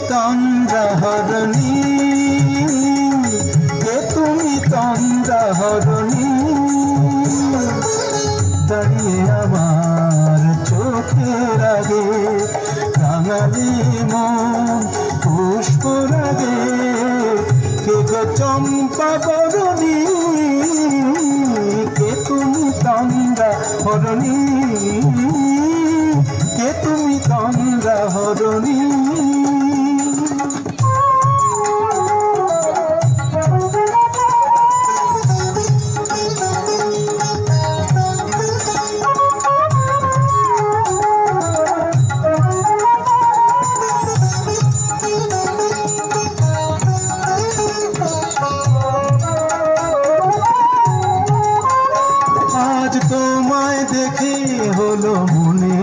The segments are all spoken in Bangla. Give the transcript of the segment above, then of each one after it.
তন্দ্রাহরণী, কে তুমি তন্দ্রাহরণী, দাঁড়িয়ে আমার চোখের আগে রাঙালি মন পুষ্পর আগে, কে গো চম্পা বরণী, কে তুমি তন্দ্রাহরণী, কে তুমি তন্দ্রাহরণী। আজ তোমায় দেখে হলো মনে,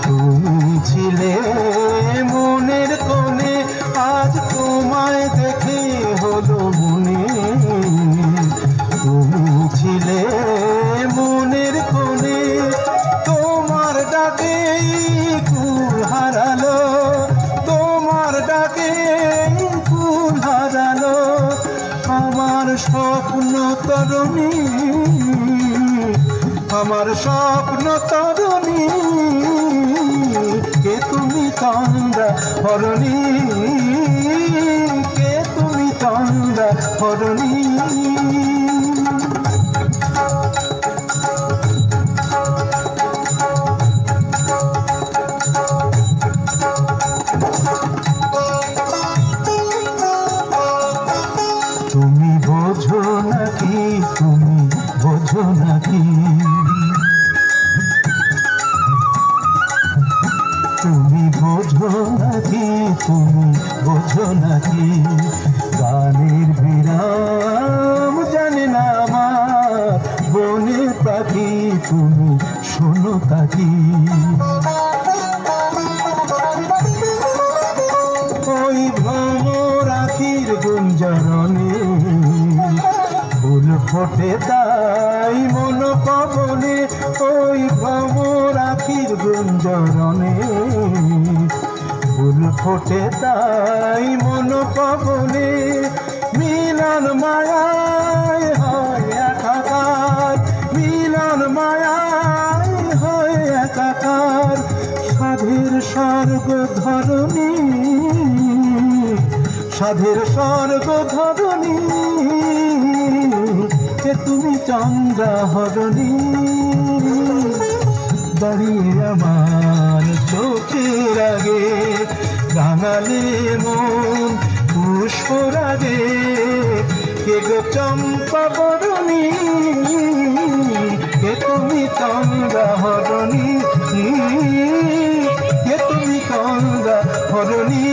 তুমি ছিলে মনের কোণে, আজ তোমায় দেখে হলো মনে, তুমি ছিলে মনের কোণে, তোমার ডাকে কুল হারালো, তোমার ডাকে কুল হারালো আমার স্বপ্ন তরুণী, আমার স্বপ্ন তরুণী, কে তুমি তন্দ্রাহরণী, কে তুমি তন্দ্রাহরণী। তুমি বোঝো নাকি, তুমি বোঝো নাকি, তুমি বোঝো নাকি, তুমি বোঝো নাকি, গানের বিরাম জানে না আমার বনের পাখি, তুমি শোনো তাকি। ওই ভ্রমর আখির গুঞ্জরণে ফুল ফোটে তাই মন পবনে, ওই ভ্রমর আখির গুঞ্জরণে ফুল ফোটে তাই মন পবনে, মিলন মায়ায় হয় একাকার, মিলন মায়ায় হয় একাকার, সাধের স্বর্গ ধরণী, সাধের স্বর্গ ধরণী, কে তুমি চন্দ্রাহরণী, দাঁড়িয়ে আমার চোখের আগে রাঙালে মন পুষ্পর আগে, কে গো চম্পা বরণী, কে তুমি তন্দ্রাহরণী, কে তুমি তন্দ্রাহরণী।